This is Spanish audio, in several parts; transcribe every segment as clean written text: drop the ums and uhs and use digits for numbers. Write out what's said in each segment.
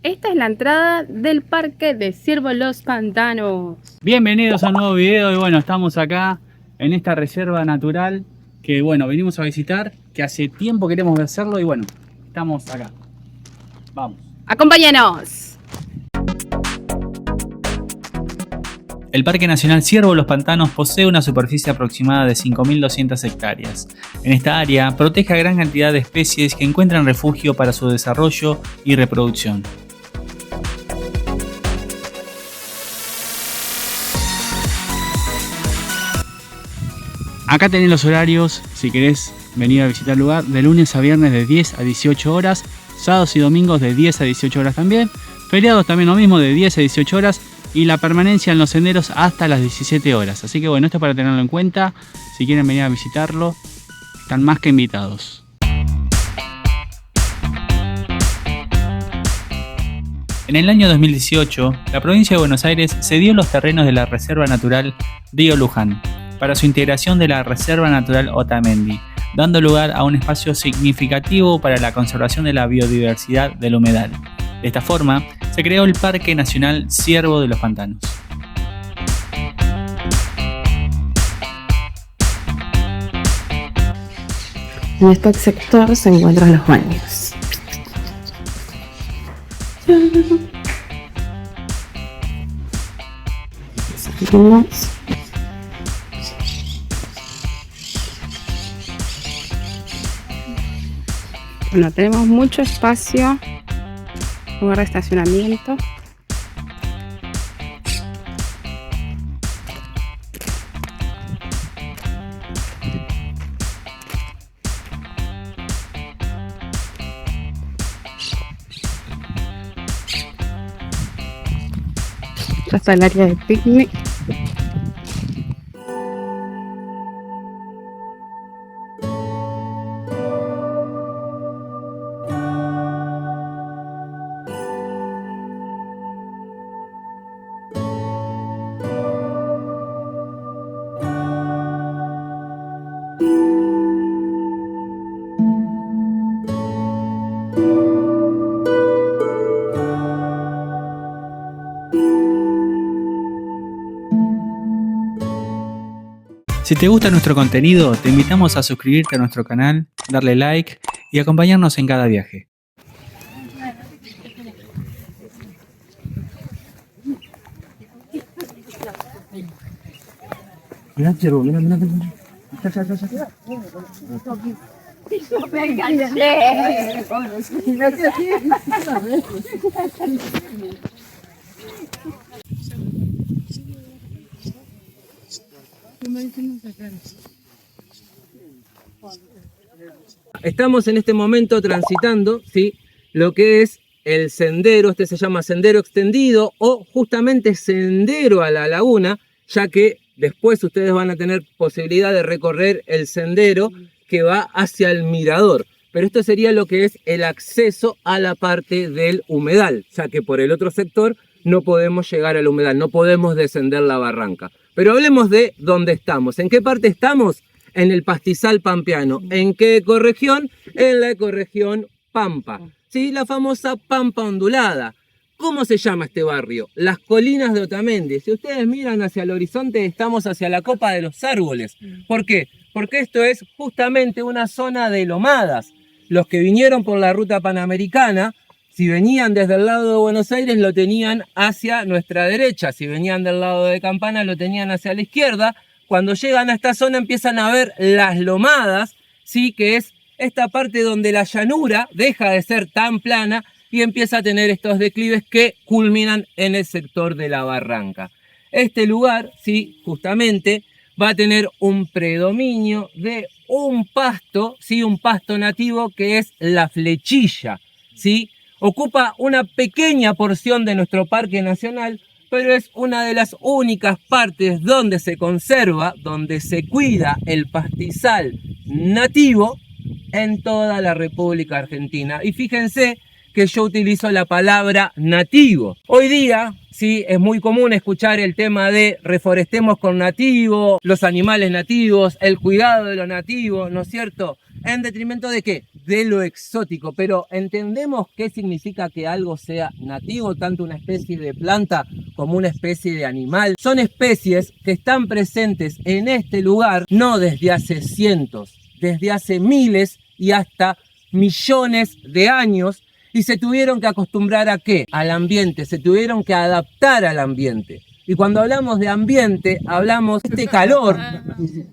Esta es la entrada del Parque de Ciervo Los Pantanos. Bienvenidos a un nuevo video y bueno, estamos acá en esta reserva natural que bueno, venimos a visitar, que hace tiempo queremos hacerlo y bueno, estamos acá. Vamos. ¡Acompáñanos! El Parque Nacional Ciervo Los Pantanos posee una superficie aproximada de 5.200 hectáreas. En esta área protege a gran cantidad de especies que encuentran refugio para su desarrollo y reproducción. Acá tenés los horarios, si querés venir a visitar el lugar, de lunes a viernes de 10 a 18 horas, sábados y domingos de 10 a 18 horas también, feriados también lo mismo de 10 a 18 horas y la permanencia en los senderos hasta las 17 horas. Así que bueno, esto es para tenerlo en cuenta, si quieren venir a visitarlo, están más que invitados. En el año 2018, la provincia de Buenos Aires cedió los terrenos de la Reserva Natural Río Luján para su integración de la Reserva Natural Otamendi, dando lugar a un espacio significativo para la conservación de la biodiversidad del humedal. De esta forma, se creó el Parque Nacional Ciervo de los Pantanos. En este sector se encuentran los baños. Seguimos. Bueno, tenemos mucho espacio, lugar de estacionamiento. Ya está el área de picnic. Si te gusta nuestro contenido, te invitamos a suscribirte a nuestro canal, darle like y acompañarnos en cada viaje. Mirá, Ciervo, mirá. Estamos en este momento transitando, ¿sí?, lo que es el sendero. Este se llama sendero extendido o justamente sendero a la laguna, ya que después ustedes van a tener posibilidad de recorrer el sendero que va hacia el mirador. Pero esto sería lo que es el acceso a la parte del humedal, ya que por el otro sector no podemos llegar al humedal, no podemos descender la barranca. Pero hablemos de dónde estamos. ¿En qué parte estamos? En el pastizal pampeano. ¿En qué ecorregión? En la ecorregión Pampa. ¿Sí? La famosa Pampa ondulada. ¿Cómo se llama este barrio? Las Colinas de Otamendi. Si ustedes miran hacia el horizonte, estamos hacia la copa de los árboles. ¿Por qué? Porque esto es justamente una zona de lomadas. Los que vinieron por la ruta panamericana, si venían desde el lado de Buenos Aires, lo tenían hacia nuestra derecha. Si venían del lado de Campana, lo tenían hacia la izquierda. Cuando llegan a esta zona empiezan a ver las lomadas, ¿sí?, que es esta parte donde la llanura deja de ser tan plana y empieza a tener estos declives que culminan en el sector de la barranca. Este lugar, ¿sí?, justamente va a tener un predominio de un pasto, ¿sí?, un pasto nativo que es la flechilla, ¿sí? Ocupa una pequeña porción de nuestro parque nacional, pero es una de las únicas partes donde se conserva, donde se cuida el pastizal nativo en toda la República Argentina. Y fíjense que yo utilizo la palabra nativo. Hoy día, sí, es muy común escuchar el tema de reforestemos con nativo, los animales nativos, el cuidado de lo nativo, ¿no es cierto? ¿En detrimento de qué? de lo exótico, pero ¿entendemos qué significa que algo sea nativo, tanto una especie de planta como una especie de animal? Son especies que están presentes en este lugar no desde hace cientos, desde hace miles y hasta millones de años, y se tuvieron que acostumbrar ¿a qué? Al ambiente, se tuvieron que adaptar al ambiente. Y cuando hablamos de ambiente, hablamos de este calor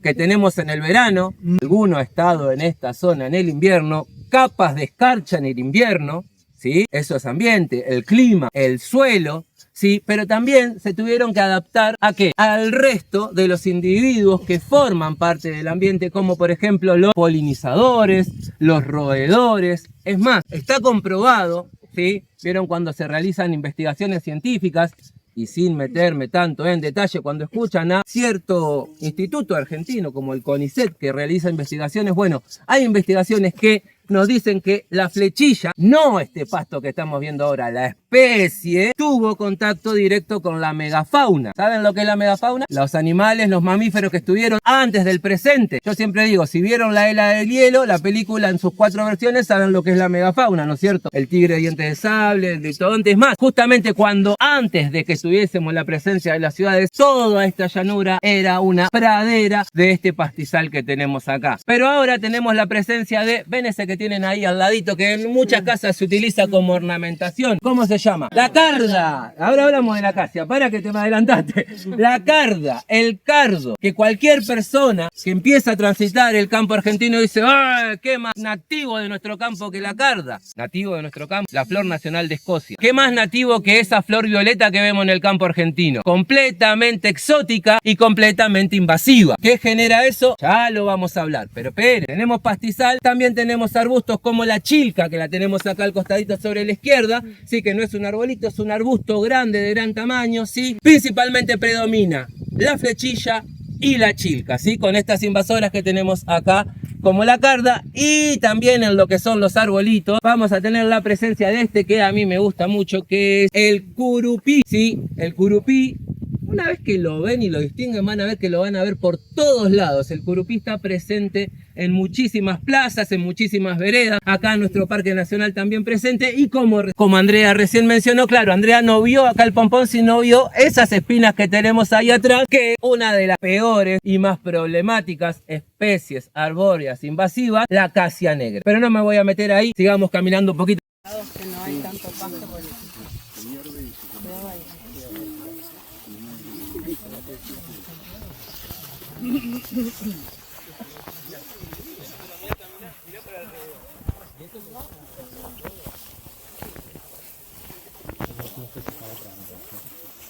que tenemos en el verano. Alguno ha estado en esta zona en el invierno, capas de escarcha en el invierno, ¿sí? Eso es ambiente, el clima, el suelo, ¿sí? Pero también se tuvieron que adaptar ¿a qué? Al resto de los individuos que forman parte del ambiente, como por ejemplo los polinizadores, los roedores. Es más, está comprobado, ¿sí? Vieron cuando se realizan investigaciones científicas, y sin meterme tanto en detalle, cuando escuchan a cierto instituto argentino como el CONICET que realiza investigaciones, bueno, hay investigaciones que nos dicen que la flechilla, no este pasto que estamos viendo ahora, la especie, tuvo contacto directo con la megafauna. ¿Saben lo que es la megafauna? Los animales, los mamíferos que estuvieron antes del presente. Yo siempre digo, si vieron la Era del Hielo, la película en sus 4 versiones, saben lo que es la megafauna, ¿no es cierto? El tigre de dientes de sable, el ditodonte. Es más, justamente cuando antes de que tuviésemos la presencia de las ciudades, toda esta llanura era una pradera de este pastizal que tenemos acá. Pero ahora tenemos la presencia de, ven ese que tienen ahí al ladito, que en muchas casas se utiliza como ornamentación. ¿Cómo se llama? La carda. Ahora hablamos de la acacia, para que te me adelantaste. La carda, el cardo, que cualquier persona que empieza a transitar el campo argentino dice, ¡ah, qué más nativo de nuestro campo que la carda! Nativo de nuestro campo, la flor nacional de Escocia. ¿Qué más nativo que esa flor violeta que vemos en el campo argentino? Completamente exótica y completamente invasiva. ¿Qué genera eso? Ya lo vamos a hablar, pero esperen, tenemos pastizal, también tenemos arbustos como la chilca, que la tenemos acá al costadito sobre la izquierda, sí, que no es un arbolito, es un arbusto grande, de gran tamaño, sí. Principalmente predomina la flechilla y la chilca, sí, con estas invasoras que tenemos acá, como la carda, y también en lo que son los arbolitos, vamos a tener la presencia de este que a mí me gusta mucho, que es el curupí, sí, el curupí. Una vez que lo ven y lo distinguen, van a ver que lo van a ver por todos lados. El curupí está presente en muchísimas plazas, en muchísimas veredas. Acá en nuestro Parque Nacional también presente. Y como Andrea recién mencionó, claro, Andrea no vio acá el pompón, sino vio esas espinas que tenemos ahí atrás, que es una de las peores y más problemáticas especies arbóreas invasivas, la acacia negra. Pero no me voy a meter ahí, sigamos caminando un poquito. Que no hay tanto pasto por eso.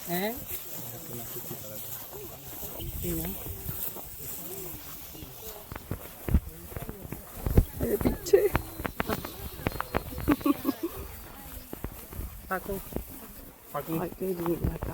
¿Eh? Sí, ¿no? ¡Ay, pinche! Paco. Ay, qué lindo acá.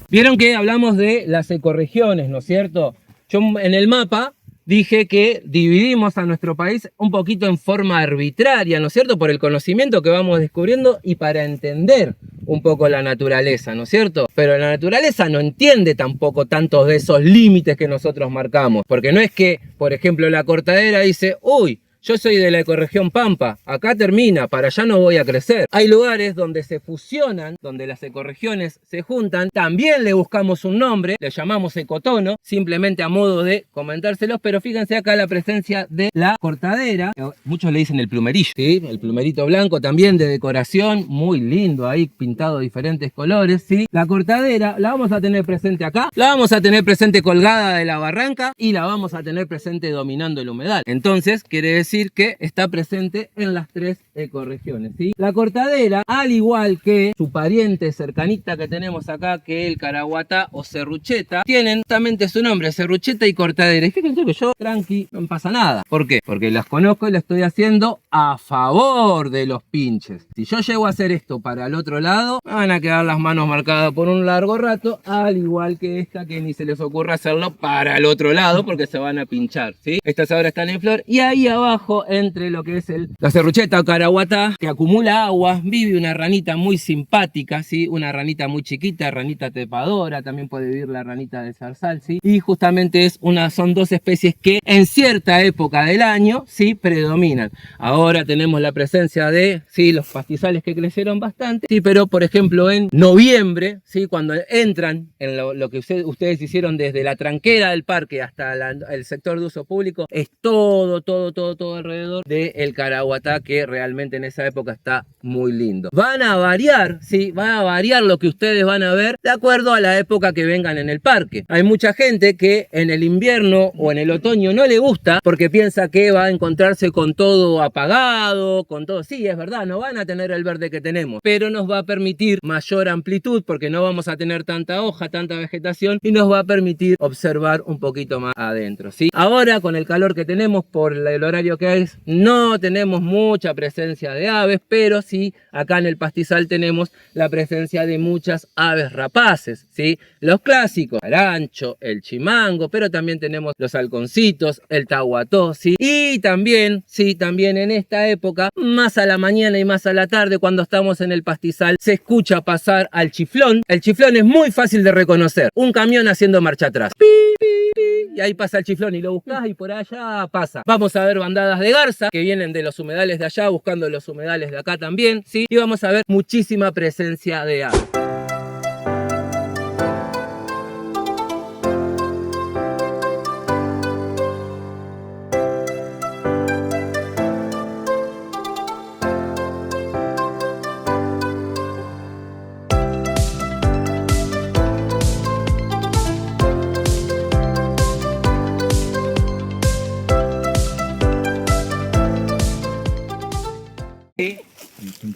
Vieron que hablamos de las ecorregiones, ¿no es cierto? Yo en el mapa dije que dividimos a nuestro país un poquito en forma arbitraria, ¿no es cierto? Por el conocimiento que vamos descubriendo y para entender un poco la naturaleza, ¿no es cierto? Pero la naturaleza no entiende tampoco tantos de esos límites que nosotros marcamos. Porque no es que, por ejemplo, la cortadera dice, uy, yo soy de la ecorregión Pampa, acá termina, para allá no voy a crecer. Hay lugares donde se fusionan, donde las ecorregiones se juntan, también le buscamos un nombre, le llamamos ecotono, simplemente a modo de comentárselos, pero fíjense acá la presencia de la cortadera, muchos le dicen el plumerillo, ¿sí? El plumerito blanco también de decoración, muy lindo ahí, pintado de diferentes colores, ¿sí? La cortadera la vamos a tener presente acá, la vamos a tener presente colgada de la barranca y la vamos a tener presente dominando el humedal. Entonces, quiere decir que está presente en las 3 ecorregiones, ¿sí? La cortadera, al igual que su pariente cercanita que tenemos acá, que es el caraguatá o serrucheta, tienen justamente su nombre, serrucheta y cortadera. Y fíjense que yo, tranqui, no pasa nada. ¿Por qué? Porque las conozco y las estoy haciendo a favor de los pinches. Si yo llego a hacer esto para el otro lado, me van a quedar las manos marcadas por un largo rato, al igual que esta, que ni se les ocurra hacerlo para el otro lado, porque se van a pinchar, ¿sí? Estas ahora están en flor y ahí abajo abajo, entre lo que es la serrucheta o caraguatá, que acumula agua, vive una ranita muy simpática, ¿sí? Una ranita muy chiquita, ranita trepadora, también puede vivir la ranita de zarzal, ¿sí? Y justamente son dos especies que en cierta época del año, ¿sí? Predominan. Ahora tenemos la presencia de, ¿sí? Los pastizales que crecieron bastante, ¿sí? Pero por ejemplo en noviembre, ¿sí? Cuando entran en lo que ustedes hicieron desde la tranquera del parque hasta el sector de uso público, es todo alrededor del caraguatá, que realmente en esa época está muy lindo. Van a variar, ¿sí? Va a variar lo que ustedes van a ver de acuerdo a la época que vengan en el parque. Hay mucha gente que en el invierno o en el otoño no le gusta porque piensa que va a encontrarse con todo apagado, con todo. Sí, es verdad, no van a tener el verde que tenemos, pero nos va a permitir mayor amplitud porque no vamos a tener tanta hoja, tanta vegetación, y nos va a permitir observar un poquito más adentro, ¿sí? Ahora, con el calor que tenemos por el horario que es, no tenemos mucha presencia de aves, pero sí, acá en el pastizal tenemos la presencia de muchas aves rapaces, ¿sí? Los clásicos, el arancho, el chimango, pero también tenemos los halconcitos, el tahuató, ¿sí? Y también, sí, también en esta época, más a la mañana y más a la tarde, cuando estamos en el pastizal, se escucha pasar al chiflón. El chiflón es muy fácil de reconocer, un camión haciendo marcha atrás. ¡Pi, pi, pi! Y ahí pasa el chiflón y lo buscás y por allá pasa. Vamos a ver bandadas de garza que vienen de los humedales de allá buscando los humedales de acá también, ¿sí? Y vamos a ver muchísima presencia de aves.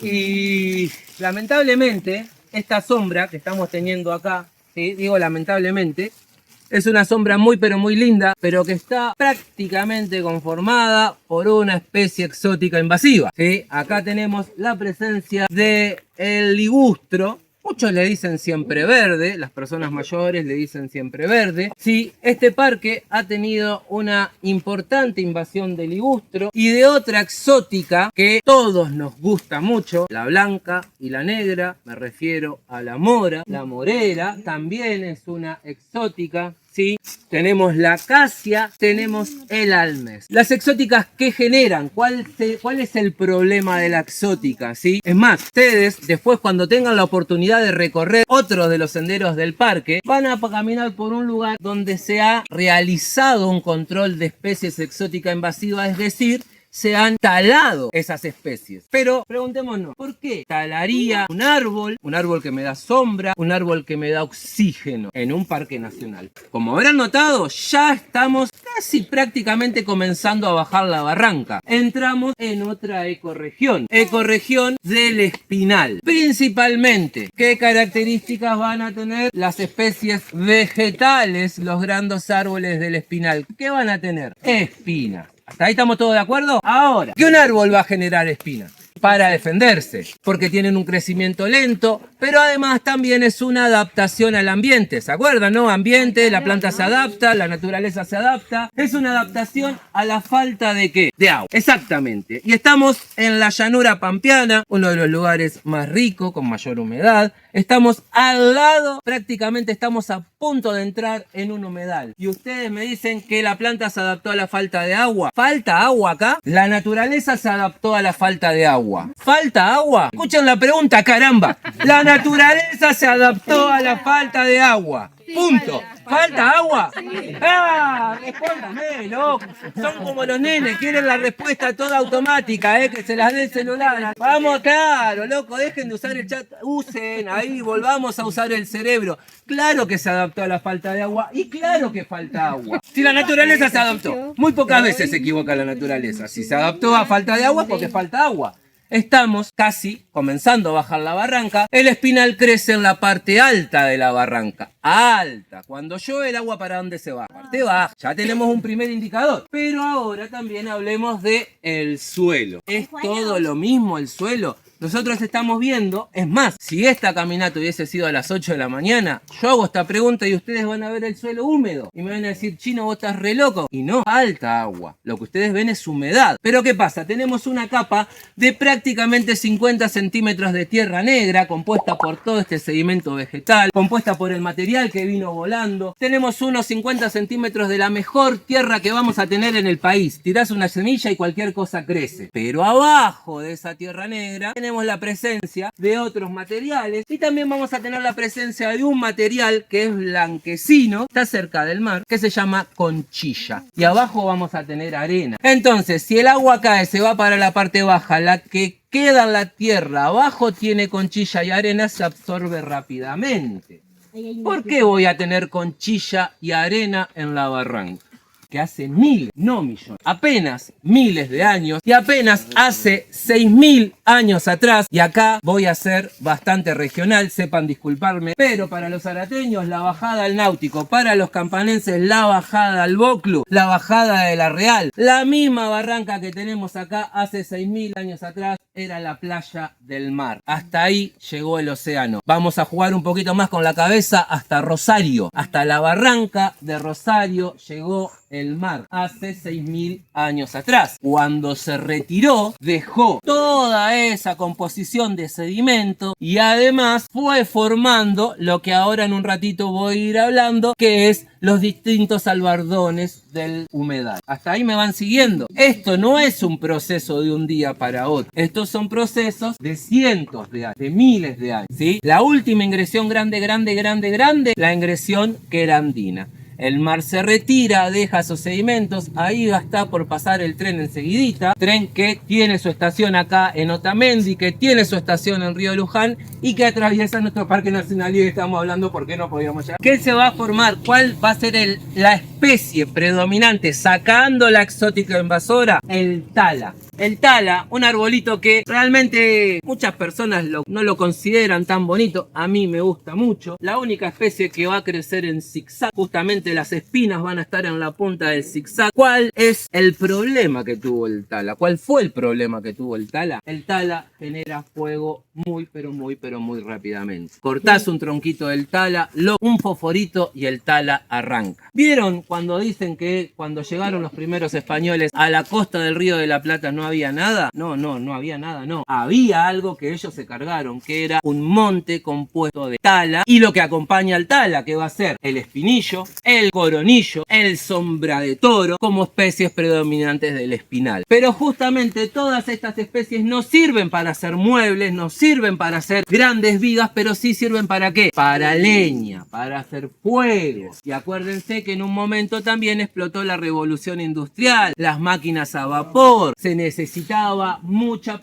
Y lamentablemente esta sombra que estamos teniendo acá, ¿sí? Digo lamentablemente, es una sombra muy pero muy linda, pero que está prácticamente conformada por una especie exótica invasiva, ¿sí? Acá tenemos la presencia del ligustro. Muchos le dicen siempre verde, las personas mayores le dicen siempre verde. Sí, este parque ha tenido una importante invasión de ligustro y de otra exótica que todos nos gusta mucho, la blanca y la negra, me refiero a la mora. La morera también es una exótica. ¿Sí? Tenemos la acacia, tenemos el almes. Las exóticas, ¿qué generan? ¿Cuál es el problema de la exótica? ¿Sí? Es más, ustedes después cuando tengan la oportunidad de recorrer otros de los senderos del parque, van a caminar por un lugar donde se ha realizado un control de especies exóticas invasivas, es decir, se han talado esas especies. Pero preguntémonos, ¿por qué talaría un árbol que me da sombra, un árbol que me da oxígeno en un parque nacional? Como habrán notado, ya estamos casi prácticamente comenzando a bajar la barranca. Entramos en otra ecorregión del espinal. Principalmente, ¿qué características van a tener las especies vegetales, los grandes árboles del espinal? ¿Qué van a tener? Espinas. ¿Hasta ahí estamos todos de acuerdo? Ahora, ¿qué un árbol va a generar espinas? Para defenderse, porque tienen un crecimiento lento, pero además también es una adaptación al ambiente. ¿Se acuerdan, no? Ambiente, la planta se adapta, la naturaleza se adapta. Es una adaptación a la falta ¿de qué? De agua. Exactamente. Y estamos en la llanura pampeana, uno de los lugares más ricos, con mayor humedad. Estamos al lado, prácticamente estamos a punto de entrar en un humedal. Y ustedes me dicen que la planta se adaptó a la falta de agua. ¿Falta agua acá? La naturaleza se adaptó a la falta de agua. ¿Falta agua? Escuchen la pregunta, caramba. La naturaleza se adaptó a la falta de agua. Punto. ¿Falta agua? ¡Ah! Respóndame, loco. Son como los nenes, quieren la respuesta toda automática, que se las dé el celular. Vamos, claro, loco, dejen de usar el chat, usen ahí, volvamos a usar el cerebro. Claro que se adaptó a la falta de agua y claro que falta agua. Si la naturaleza se adaptó, muy pocas veces se equivoca la naturaleza. Si se adaptó a falta de agua, porque falta agua. Estamos casi comenzando a bajar la barranca. El espinal crece en la parte alta de la barranca. Alta. Cuando llueve el agua, ¿para dónde se va? Parte baja. Ya tenemos un primer indicador. Pero ahora también hablemos de el suelo. ¿Es todo lo mismo el suelo? nosotros estamos viendo, es más, si esta caminata hubiese sido a las 8 de la mañana, yo hago esta pregunta y ustedes van a ver el suelo húmedo. Y me van a decir, Chino, vos estás re loco. Y no falta agua. Lo que ustedes ven es humedad. Pero ¿qué pasa? Tenemos una capa de prácticamente 50 centímetros de tierra negra, compuesta por todo este sedimento vegetal, compuesta por el material que vino volando. Tenemos unos 50 centímetros de la mejor tierra que vamos a tener en el país. Tirás una semilla y cualquier cosa crece. Pero abajo de esa tierra negra tenemos la presencia de otros materiales y también vamos a tener la presencia de un material que es blanquecino, está cerca del mar, que se llama conchilla. Y abajo vamos a tener arena. Entonces, si el agua cae, se va para la parte baja, la que queda en la tierra abajo tiene conchilla y arena, se absorbe rápidamente. ¿Por qué voy a tener conchilla y arena en la barranca? Que hace miles, no millones, apenas miles de años y apenas hace 6.000 años atrás, y acá voy a ser bastante regional, sepan disculparme, pero para los zarateños la bajada al Náutico, para los campanenses la bajada al Boclu, la bajada de la Real, la misma barranca que tenemos acá hace 6.000 años atrás era la playa del mar. Hasta ahí llegó el océano. Vamos a jugar un poquito más con la cabeza hasta Rosario, hasta la barranca de Rosario llegó el mar hace 6.000 años atrás. Cuando se retiró, dejó toda esa composición de sedimento y además fue formando lo que ahora en un ratito voy a ir hablando, que es los distintos albardones del humedal. Hasta ahí me van siguiendo. Esto no es un proceso de un día para otro. Estos son procesos de cientos de años, de miles de años, ¿sí? La última ingresión grande, la ingresión querandina. El mar se retira, deja esos sedimentos, ahí está por pasar el tren enseguidita, tren que tiene su estación acá en Otamendi, que tiene su estación en Río Luján y que atraviesa nuestro parque nacional, y estamos hablando por qué no podíamos llegar. ¿Qué se va a formar? ¿Cuál va a ser la especie predominante sacando la exótica invasora? El tala. El tala, un arbolito que realmente muchas personas no lo consideran tan bonito, a mí me gusta mucho. La única especie que va a crecer en zigzag, justamente las espinas van a estar en la punta del zigzag. ¿Cuál es el problema que tuvo el tala? ¿Cuál fue el problema que tuvo el tala? El tala genera fuego muy rápidamente. Cortás un tronquito del tala, un fosforito y el tala arranca. ¿Vieron cuando dicen que cuando llegaron los primeros españoles a la costa del Río de la Plata no había nada? No había nada, no. Había algo que ellos se cargaron, que era un monte compuesto de tala y lo que acompaña al tala, que va a ser el espinillo, el coronillo, el sombra de toro, como especies predominantes del espinal. Pero justamente todas estas especies no sirven para hacer muebles, no sirven para hacer grandes vigas, pero sí sirven ¿para qué? Para leña, para hacer fuego. Y acuérdense que en un momento también explotó la revolución industrial, las máquinas a vapor, se necesitaba mucha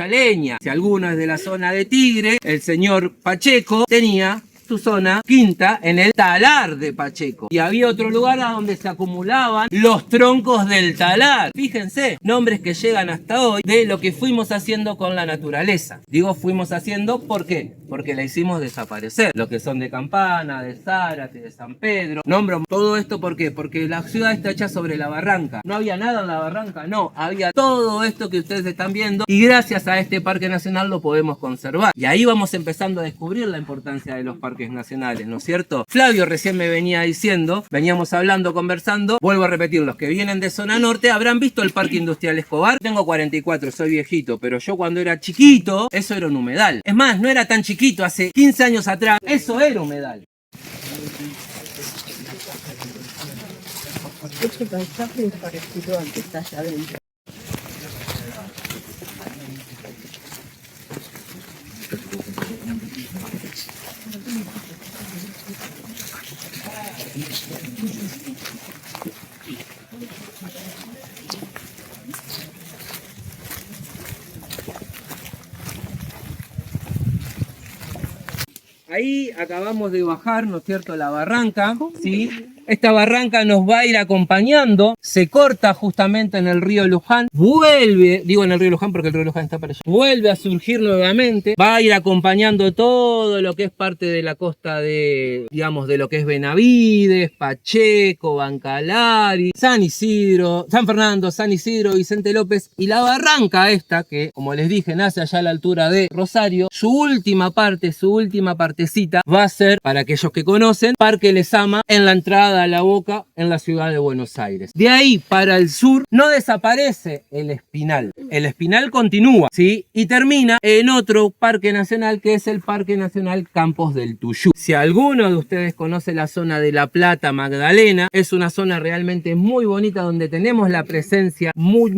leña. Si alguno es de la zona de Tigre, el señor Pacheco tenía su zona quinta en el talar de Pacheco, y había otro lugar a donde se acumulaban los troncos del talar. Fíjense, nombres que llegan hasta hoy de lo que fuimos haciendo con la naturaleza. Digo fuimos haciendo, ¿por qué? Porque la hicimos desaparecer. Los que son de Campana, de Zárate, de San Pedro. Nombro todo esto, ¿por qué? Porque la ciudad está hecha sobre la barranca. ¿No había nada en la barranca? No, había todo esto que ustedes están viendo, y gracias a este parque nacional lo podemos conservar. Y ahí vamos empezando a descubrir la importancia de los parques nacionales, ¿no es cierto? Flavio recién me venía diciendo, veníamos hablando, conversando, vuelvo a repetir, los que vienen de zona norte habrán visto el Parque Industrial Escobar. Tengo 44, soy viejito, pero yo cuando era chiquito, eso era un humedal. Es más, no era tan chiquito, hace 15 años atrás, eso era humedal. Este paisaje es parecido al que está allá adentro. Ahí acabamos de bajar, ¿no es cierto?, la barranca, ¿sí? Esta barranca nos va a ir acompañando, se corta justamente en el río Luján, vuelve, digo en el río Luján porque el río Luján está para allá, vuelve a surgir nuevamente, va a ir acompañando todo lo que es parte de la costa de, digamos, de lo que es Benavides, Pacheco, Bancalari, San Isidro, San Fernando, San Isidro, Vicente López, y la barranca esta, que como les dije, nace allá a la altura de Rosario, su última parte, su última partecita, va a ser, para aquellos que conocen, Parque Lezama, en la entrada a La Boca, en la ciudad de Buenos Aires. De ahí para el sur, no desaparece el Espinal. El Espinal continúa, ¿sí? Y termina en otro parque nacional, que es el Parque Nacional Campos del Tuyú. Si alguno de ustedes conoce la zona de La Plata, Magdalena, es una zona realmente muy bonita donde tenemos la presencia muy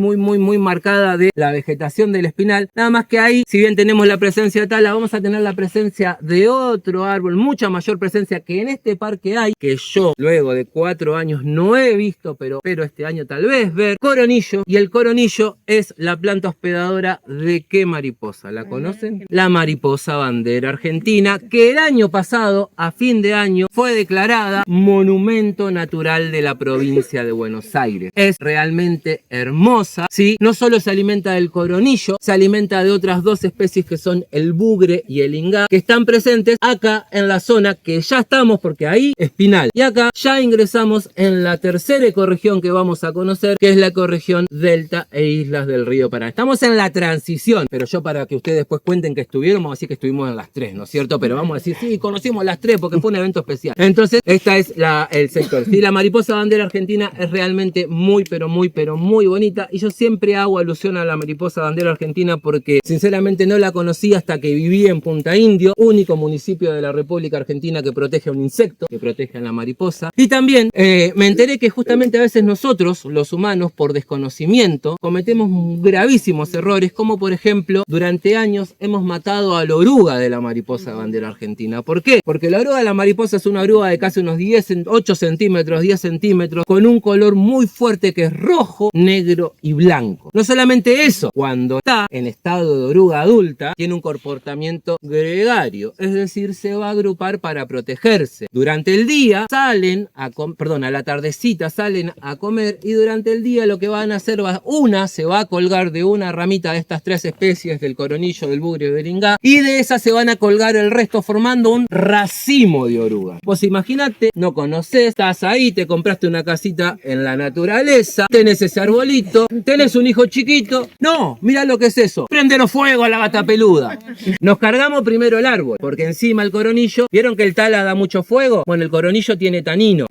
marcada de la vegetación del espinal. Nada más que ahí, si bien tenemos la presencia tal, vamos a tener la presencia de otro árbol, mucha mayor presencia que en este parque hay, que yo luego de 4 años no he visto, pero este año tal vez ver, coronillo. Y el coronillo es la planta hospedadora de ¿qué mariposa? ¿La conocen? La mariposa bandera argentina, que el año pasado, a fin de año, fue declarada monumento natural de la provincia de Buenos Aires. Es realmente hermosa, ¿sí? No solo se alimenta del coronillo, se alimenta de otras 2 especies que son el bugre y el ingá, que están presentes acá en la zona que ya estamos, porque ahí espinal. Y acá ya ingresamos en la tercera ecorregión que vamos a conocer, que es la ecorregión Delta e Islas del Río Paraná. Estamos en la transición, pero yo para que ustedes después cuenten que estuvieron, vamos a decir que estuvimos en las 3, ¿no es cierto? Pero vamos a decir, sí, conocimos las 3 porque fue un evento especial. Entonces, esta es el sector. Sí, la mariposa bandera argentina es realmente muy bonita, y yo siempre hago alusión a la mariposa bandera argentina porque sinceramente no la conocí hasta que viví en Punta Indio, único municipio de la República Argentina que protege a un insecto, que protege a la mariposa. Y también me enteré que justamente a veces nosotros, los humanos, por desconocimiento, cometemos gravísimos errores, como por ejemplo, durante años hemos matado a la oruga de la mariposa bandera argentina. ¿Por qué? Porque la oruga de la mariposa es una oruga de casi unos 8 centímetros, 10 centímetros, con un color muy fuerte que es rojo, negro y blanco. No solamente eso, cuando está en estado de oruga adulta, tiene un comportamiento gregario, es decir, se va a agrupar para protegerse. Durante el día salen a la tardecita salen a comer, y durante el día lo que van a hacer, una se va a colgar de una ramita de estas 3 especies, del coronillo, del bugre y del ingá, y de esas se van a colgar el resto formando un racimo de orugas. Pues imagínate, no conoces, estás ahí, te compraste una casita en la naturaleza, tenés ese arbolito, tenés un hijo chiquito, no, mira lo que es eso, préndelo fuego a la gata peluda. Nos cargamos primero el árbol, porque encima el coronillo, ¿vieron que el tala da mucho fuego? Bueno, el coronillo tiene tanino,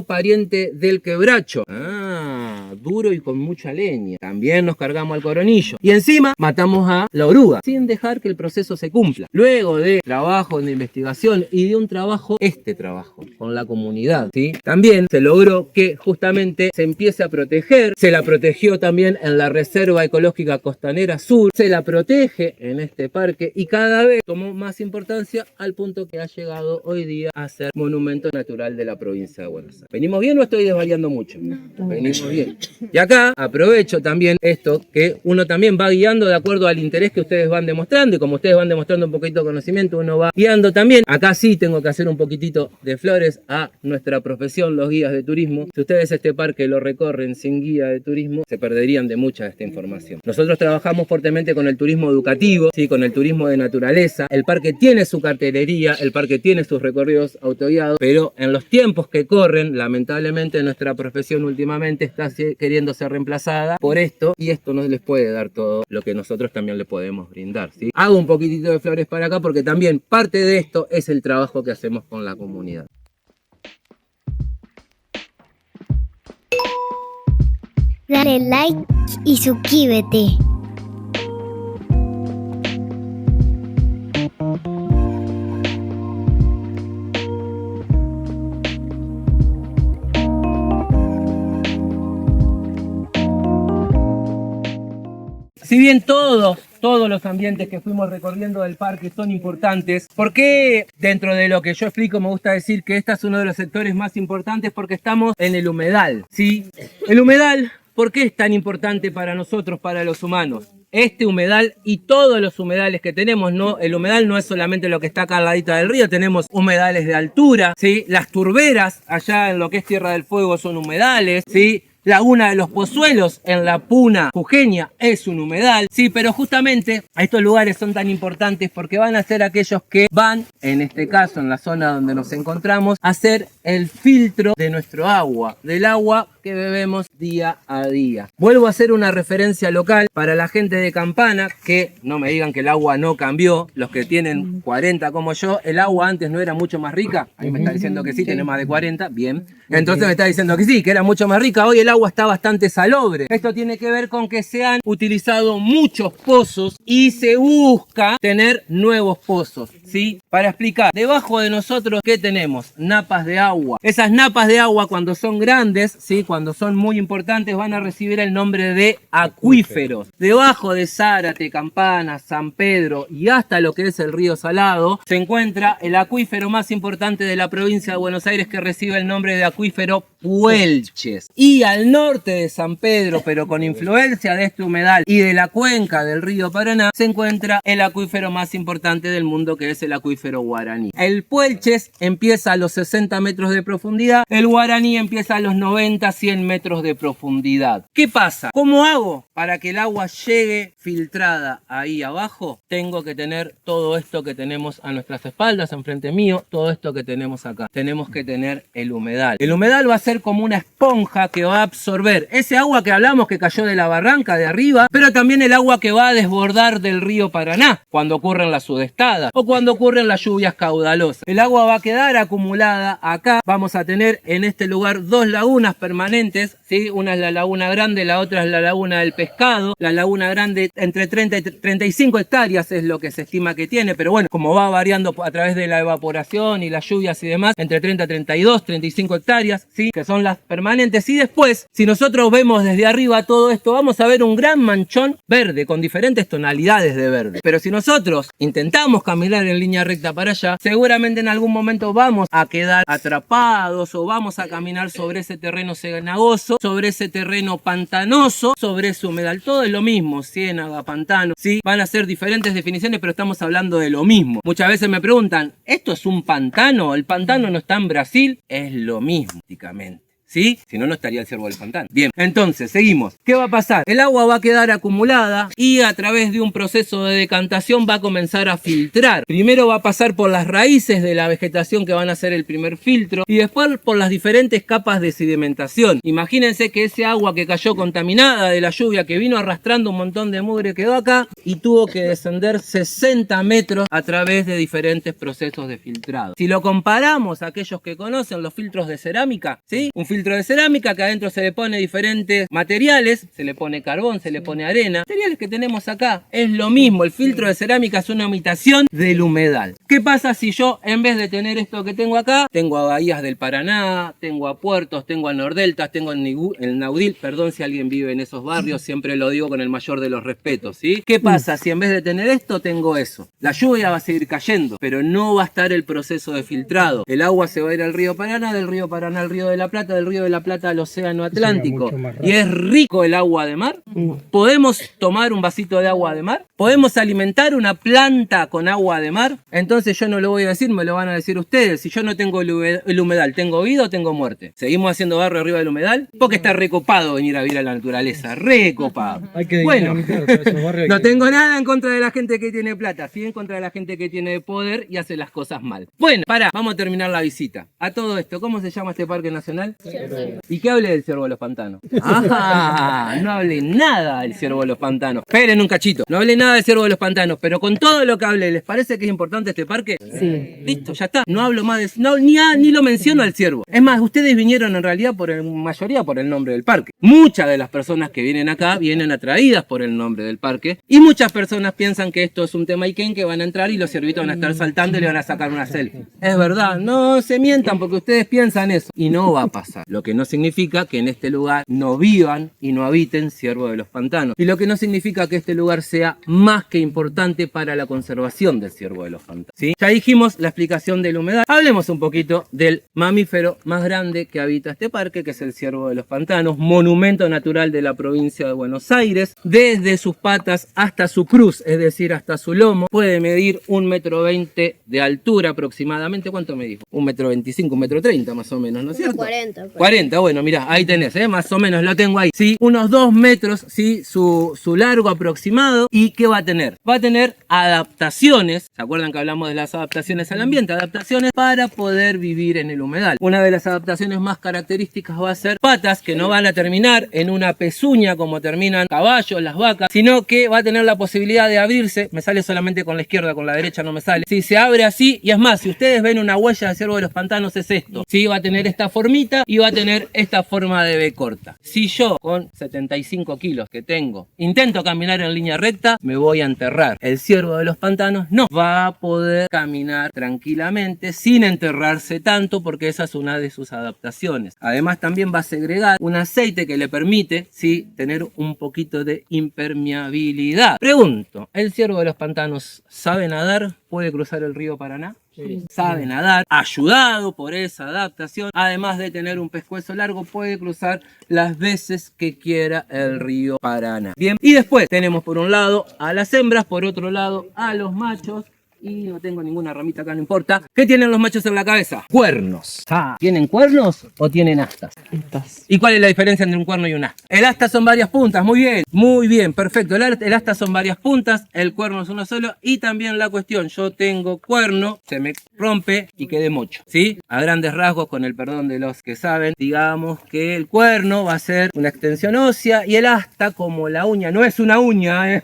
pariente del quebracho, duro y con mucha leña. También nos cargamos al coronillo, y encima matamos a la oruga, sin dejar que el proceso se cumpla. Luego de trabajo, de investigación y de un trabajo, con la comunidad, ¿sí? También se logró que justamente se empiece a proteger, se la protegió también en la Reserva Ecológica Costanera Sur, se la protege en este parque, y cada vez tomó más importancia al punto que ha llegado hoy día a ser monumento natural de la provincia de Buenos Aires. ¿Venimos bien o estoy desvariando mucho? Venimos bien. Y acá aprovecho también esto, que uno también va guiando de acuerdo al interés que ustedes van demostrando, y como ustedes van demostrando un poquito de conocimiento, uno va guiando también. Acá sí tengo que hacer un poquitito de flores a nuestra profesión, los guías de turismo. Si ustedes este parque lo recorren sin guía de turismo, se perderían de mucha de esta información. Nosotros trabajamos fuertemente con el turismo educativo, ¿sí? Con el turismo de naturaleza. El parque tiene su cartelería, el parque tiene sus recorridos autoguiados, pero en los tiempos que corren, lamentablemente nuestra profesión últimamente está queriendo ser reemplazada por esto, y esto no les puede dar todo lo que nosotros también le podemos brindar, ¿sí? Hago un poquitito de flores para acá porque también parte de esto es el trabajo que hacemos con la comunidad. Dale like y suscríbete. Si bien todos los ambientes que fuimos recorriendo del parque son importantes, ¿por qué dentro de lo que yo explico me gusta decir que este es uno de los sectores más importantes? Porque estamos en el humedal, ¿sí? El humedal, ¿por qué es tan importante para nosotros, para los humanos? este humedal y todos los humedales que tenemos, ¿no? El humedal no es solamente lo que está acá al ladito del río, tenemos humedales de altura, ¿sí? Las turberas allá en lo que es Tierra del Fuego son humedales, ¿sí? Laguna de los Pozuelos en la Puna Jujeña es un humedal, sí, pero justamente estos lugares son tan importantes porque van a ser aquellos que van, en este caso en la zona donde nos encontramos, a hacer el filtro de nuestro agua, del agua que bebemos día a día. Vuelvo a hacer una referencia local para la gente de Campana, que no me digan que el agua no cambió, los que tienen 40 como yo, el agua antes no era mucho más rica, ahí me está diciendo que sí, tiene más de 40, bien, entonces me está diciendo que sí, que era mucho más rica, hoy el agua está bastante salobre. Esto tiene que ver con que se han utilizado muchos pozos y se busca tener nuevos pozos, ¿sí? Para explicar, debajo de nosotros, ¿qué tenemos? Napas de agua. Esas napas de agua cuando son grandes, ¿sí? Cuando son muy importantes van a recibir el nombre de acuíferos. Debajo de Zárate, Campana, San Pedro y hasta lo que es el río Salado se encuentra el acuífero más importante de la provincia de Buenos Aires que recibe el nombre de acuífero Puelches. Y al norte de San Pedro, pero con influencia de este humedal y de la cuenca del río Paraná, se encuentra el acuífero más importante del mundo que es el acuífero Guaraní. El Puelches empieza a los 60 metros de profundidad, el Guaraní empieza a los 90, 100 metros de profundidad. ¿Qué pasa? ¿Cómo hago para que el agua llegue filtrada ahí abajo? Tengo que tener todo esto que tenemos a nuestras espaldas, enfrente mío, todo esto que tenemos acá. Tenemos que tener el humedal. El humedal va a ser como una esponja que va a absorber ese agua que hablamos que cayó de la barranca de arriba, pero también el agua que va a desbordar del río Paraná cuando ocurren las sudestadas o cuando ocurren las lluvias caudalosas. El agua va a quedar acumulada acá. Vamos a tener en este lugar dos lagunas permanentes, ¿sí? Una es la Laguna Grande, la otra es la Laguna del Pescado. La Laguna Grande entre 30 y 35 hectáreas es lo que se estima que tiene, pero bueno, como va variando a través de la evaporación y las lluvias y demás, entre 30, 32, 35 hectáreas, ¿sí? Que son las permanentes. Y después, si nosotros vemos desde arriba todo esto, vamos a ver un gran manchón verde con diferentes tonalidades de verde. Pero si nosotros intentamos caminar en línea recta para allá, seguramente en algún momento vamos a quedar atrapados o vamos a caminar sobre ese terreno cenagoso, sobre ese terreno pantanoso, sobre ese humedal. Todo es lo mismo, ciénaga, pantano, ¿sí? Van a ser diferentes definiciones, pero estamos hablando de lo mismo. Muchas veces me preguntan, ¿esto es un pantano? ¿El pantano no está en Brasil? Es lo mismo, prácticamente. ¿Sí? Si no, no estaría el ciervo del pantano. Bien, entonces, seguimos. ¿Qué va a pasar? El agua va a quedar acumulada y a través de un proceso de decantación va a comenzar a filtrar. Primero va a pasar por las raíces de la vegetación que van a ser el primer filtro y después por las diferentes capas de sedimentación. Imagínense que ese agua que cayó contaminada de la lluvia que vino arrastrando un montón de mugre quedó acá y tuvo que descender 60 metros a través de diferentes procesos de filtrado. Si lo comparamos a aquellos que conocen los filtros de cerámica, ¿sí? Un filtro de cerámica que adentro se le pone diferentes materiales, se le pone carbón, se le pone arena, materiales que tenemos acá, es lo mismo. El filtro de cerámica es una imitación del humedal. ¿Qué pasa si yo en vez de tener esto que tengo acá, tengo a bahías del Paraná, tengo a puertos, tengo a Nordeltas, tengo el Naudil, perdón si alguien vive en esos barrios, siempre lo digo con el mayor de los respetos, ¿sí? ¿Qué pasa si en vez de tener esto tengo eso? La lluvia va a seguir cayendo, pero no va a estar el proceso de filtrado. El agua se va a ir al río Paraná, del río Paraná al río de la Plata, del río de la Plata al océano Atlántico. Y es rico el agua de mar. ¿Podemos tomar un vasito de agua de mar? ¿Podemos alimentar una planta con agua de mar? Entonces yo no lo voy a decir, me lo van a decir ustedes. Si yo no tengo el humedal, ¿tengo vida o tengo muerte? ¿Seguimos haciendo barro arriba del humedal? Porque está recopado venir a vivir a la naturaleza. Recopado. Bueno, no tengo nada en contra de la gente que tiene plata, sí en contra de la gente que tiene poder y hace las cosas mal. Bueno, pará, vamos a terminar la visita. A todo esto, ¿cómo se llama este parque nacional? ¿Y qué hable del ciervo de los pantanos? Ah, no hable nada del ciervo de los pantanos. Esperen un cachito, no hable nada del ciervo de los pantanos, pero con todo lo que hable, ¿les parece que es importante este parque? Sí. Listo, ya está. No hablo más de... ni lo menciono al ciervo. Es más, ustedes vinieron en realidad mayoría por el nombre del parque. Muchas de las personas que vienen acá vienen atraídas por el nombre del parque y muchas personas piensan que esto es un tema Iquén, que van a entrar y los ciervitos van a estar saltando y le van a sacar una selfie. Es verdad, no se mientan porque ustedes piensan eso y no va a pasar. lo que no significa que en este lugar no vivan y no habiten ciervos de los pantanos, y lo que no significa que este lugar sea más que importante para la conservación del ciervo de los pantanos, ¿sí? Ya dijimos la explicación del humedal. Hablemos un poquito del mamífero más grande que habita este parque, que es el ciervo de los pantanos, monumento natural de la provincia de Buenos Aires. Desde sus patas hasta su cruz, es decir, hasta su lomo, puede medir 1,20 m de altura aproximadamente. ¿Cuánto me dijo? 1,25 m, 1,30 m más o menos, ¿no es cierto? 40. 40, bueno, mirá, ahí tenés, más o menos lo tengo ahí. Sí, unos 2 metros, sí, su largo aproximado. ¿Y qué va a tener? Va a tener adaptaciones. ¿Se acuerdan que hablamos de las adaptaciones al ambiente? Adaptaciones para poder vivir en el humedal. Una de las adaptaciones más características va a ser patas que no van a terminar en una pezuña como terminan caballos, las vacas, sino que va a tener la posibilidad de abrirse. Me sale solamente con la izquierda, con la derecha no me sale. Si se abre así, y es más, si ustedes ven una huella de ciervo de los pantanos, es esto. Sí, va a tener esta formita y va a tener esta forma de B corta. Si yo, con 75 kilos que tengo, intento caminar en línea recta, me voy a enterrar. El ciervo de los pantanos no va a poder caminar tranquilamente sin enterrarse tanto, porque esa es una de sus adaptaciones. Además, también va a segregar un aceite que le permite, sí, tener un poquito de impermeabilidad. Pregunto, ¿el ciervo de los pantanos sabe nadar? ¿Puede cruzar el río Paraná? Sí. Sabe nadar, ayudado por esa adaptación. Además de tener un pescuezo largo, puede cruzar las veces que quiera el río Paraná. Bien, y después tenemos por un lado a las hembras, por otro lado a los machos. Y no tengo ninguna ramita acá, no importa. ¿Qué tienen los machos en la cabeza? Cuernos. ¿Tienen cuernos o tienen astas? ¿Y cuál es la diferencia entre un cuerno y un asta? El asta son varias puntas, muy bien, perfecto. El asta son varias puntas, el cuerno es uno solo. Y también la cuestión, yo tengo cuerno, se me rompe y quedé mocho, ¿sí? A grandes rasgos, con el perdón de los que saben, digamos que el cuerno va a ser una extensión ósea y el asta, como la uña, no es una uña,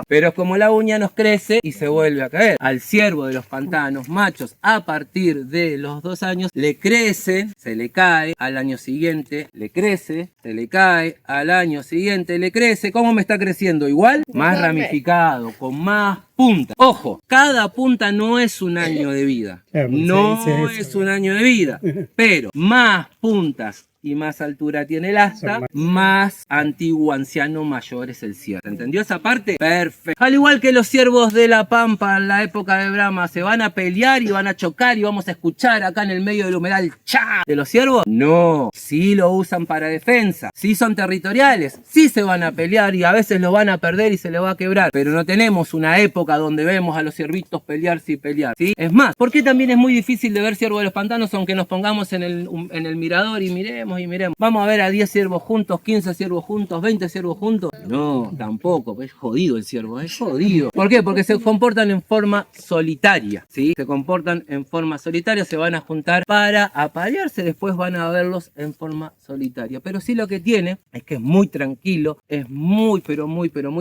pero es como la uña, nos crece y se vuelve a caer. Al ciervo de los pantanos machos, a partir de los 2 años, le crece, se le cae, al año siguiente le crece, se le cae, al año siguiente le crece. ¿Cómo me está creciendo? Igual, más ramificado, con más punta. Ojo, cada punta no es un año de vida, no es un año de vida, pero más puntas y más altura tiene el asta, más antiguo, anciano, mayor es el ciervo. ¿Entendió esa parte? Perfecto. Al igual que los ciervos de la Pampa en la época de Brahma se van a pelear y van a chocar y vamos a escuchar acá en el medio del humedal ¡cha! ¿De los ciervos? No, sí lo usan para defensa, sí son territoriales, sí se van a pelear y a veces lo van a perder y se les va a quebrar, pero no tenemos una época donde vemos a los ciervitos pelearse y pelear, ¿sí? Es más, ¿por qué también es muy difícil de ver ciervo de los pantanos aunque nos pongamos en el mirador y miremos? Vamos a ver a 10 ciervos juntos, 15 ciervos juntos, 20 ciervos juntos. No, tampoco, es jodido el ciervo, es jodido. ¿Por qué? Porque se comportan en forma solitaria, ¿sí? Se comportan en forma solitaria, se van a juntar para aparearse, después van a verlos en forma solitaria. Pero sí lo que tiene es que es muy tranquilo, es muy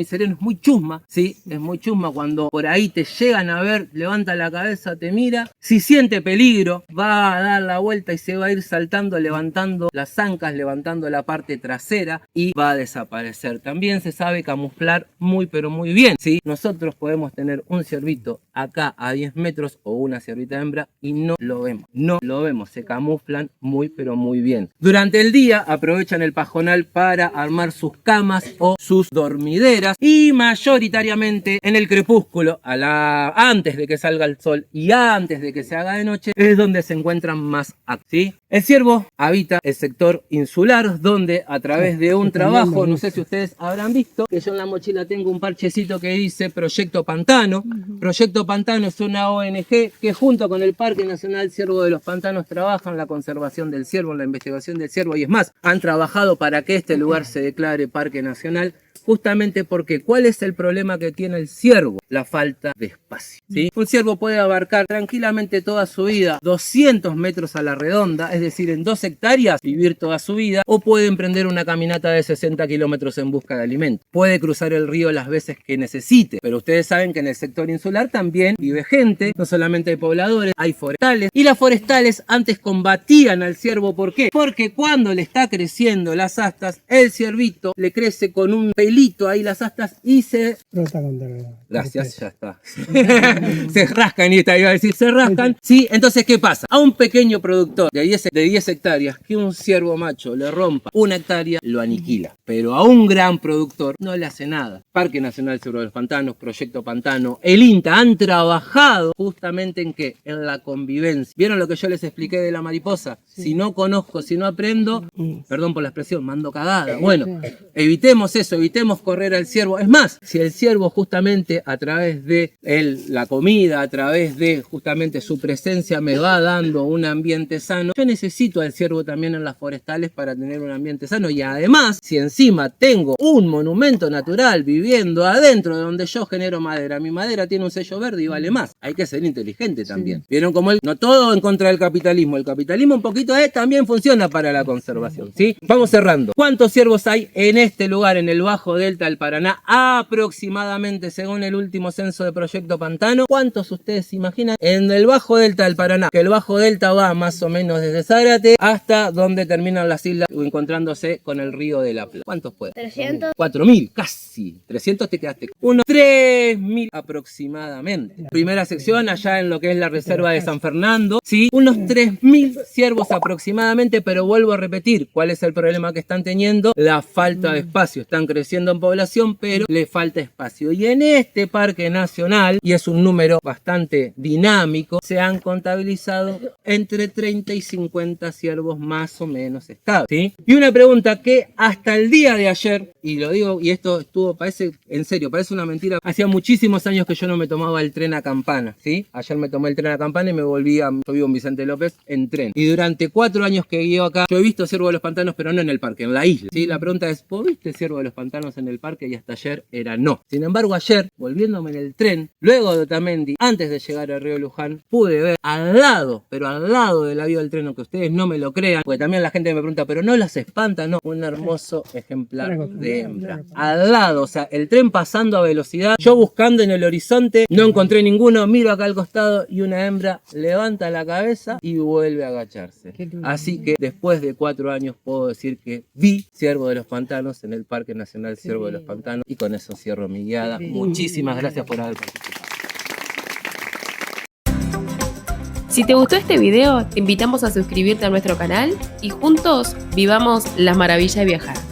sereno, es muy chusma, ¿sí? Es muy chusma cuando por ahí te llegan a ver, levanta la cabeza, te mira. Si siente peligro, va a dar la vuelta y se va a ir saltando, levantando las ancas, levantando la parte trasera y va a desaparecer. También se sabe camuflar muy bien, ¿sí? Nosotros podemos tener un ciervito acá a 10 metros o una ciervita hembra y no lo vemos, se camuflan muy bien. Durante el día aprovechan el pajonal para armar sus camas o sus dormideras y mayoritariamente en el crepúsculo, antes de que salga el sol y antes de que se haga de noche, es donde se encuentran más activos, ¿sí? El ciervo habita el sector insular, donde a través de un trabajo, no sé si ustedes habrán visto, que yo en la mochila tengo un parchecito que dice Proyecto Pantano. Proyecto Pantano es una ONG que junto con el Parque Nacional Ciervo de los Pantanos trabajan la conservación del ciervo, la investigación del ciervo, y es más, han trabajado para que este lugar se declare Parque Nacional, justamente porque ¿cuál es el problema que tiene el ciervo? La falta de espacio, ¿sí? Un ciervo puede abarcar tranquilamente toda su vida 200 metros a la redonda, es decir, en 2 hectáreas vivir toda su vida, o puede emprender una caminata de 60 kilómetros en busca de alimento. Puede cruzar el río las veces que necesite, pero ustedes saben que en el sector insular también vive gente, no solamente hay pobladores, hay forestales, y las forestales antes combatían al ciervo. ¿Por qué? Porque cuando le está creciendo las astas, el ciervito le crece con un pelito pelito ahí las astas y se... Gracias, ya está. Se rascan, y iba a decir, se rascan. Sí, entonces, ¿qué pasa? A un pequeño productor de 10 hectáreas que un ciervo macho le rompa 1 hectárea, lo aniquila. Pero a un gran productor no le hace nada. Parque Nacional Ciervo de los Pantanos, Proyecto Pantano, el INTA han trabajado justamente en ¿qué? En la convivencia. ¿Vieron lo que yo les expliqué de la mariposa? Sí. Si no conozco, si no aprendo, perdón por la expresión, mando cagada. Bueno, evitemos eso, evitemos correr al ciervo. Es más, si el ciervo justamente a través de la comida, a través de justamente su presencia me va dando un ambiente sano, yo necesito al ciervo también en las forestales para tener un ambiente sano. Y además, si encima tengo un monumento natural viviendo adentro de donde yo genero madera, mi madera tiene un sello verde y vale más. Hay que ser inteligente también. ¿Vieron cómo no todo en contra del capitalismo? El capitalismo un poquito también funciona para la conservación, ¿sí? Vamos cerrando. ¿Cuántos ciervos hay en este lugar, en el Bajo Delta del Paraná? Aproximadamente, según el último censo de Proyecto Pantano. ¿Cuántos ustedes se imaginan en el Bajo Delta del Paraná? Que el Bajo Delta va más o menos desde Zárate hasta donde terminan las islas, encontrándose con el río de la Plata. ¿Cuántos pueden? 300. 4.000, casi. 300 te quedaste. Unos 3.000 aproximadamente. Primera sección allá en lo que es la reserva de San Fernando, ¿sí? Unos 3.000 ciervos aproximadamente, pero vuelvo a repetir, ¿cuál es el problema que están teniendo? La falta de espacio. Están creciendo en población, pero le falta espacio. Y en este parque nacional, y es un número bastante dinámico, se han contabilizado entre 30 y 50 ciervos más o menos estables, ¿sí? Y una pregunta que hasta el día de ayer, y lo digo, y esto estuvo, parece, en serio, parece una mentira, hacía muchísimos años que yo no me tomaba el tren a Campana, ¿sí? Ayer me tomé el tren a Campana y me volví yo vivo en Vicente López, en tren. Y durante 4 años que vivo acá, yo he visto ciervo de los pantanos, pero no en el parque, en la isla, ¿sí? La pregunta es, ¿vos viste ciervo de los pantanos en el parque? Y hasta ayer era no. Sin embargo, ayer, volviéndome en el tren, luego de Otamendi, antes de llegar al río Luján, pude ver al lado, pero al lado de la vía del tren, aunque ustedes no me lo crean, porque también la gente me pregunta, ¿pero no las espanta? No, un hermoso ejemplar de hembra. Al lado, o sea, el tren pasando a velocidad, yo buscando en el horizonte, no encontré ninguno, miro acá al costado y una hembra levanta la cabeza y vuelve a agacharse. Así que después de 4 años puedo decir que vi ciervo de los pantanos en el Parque Nacional Ciervo de los Pantanos, y con eso cierro mi guiada. Muchísimas gracias por haber participado. Si te gustó este video, te invitamos a suscribirte a nuestro canal y juntos vivamos las maravillas de viajar.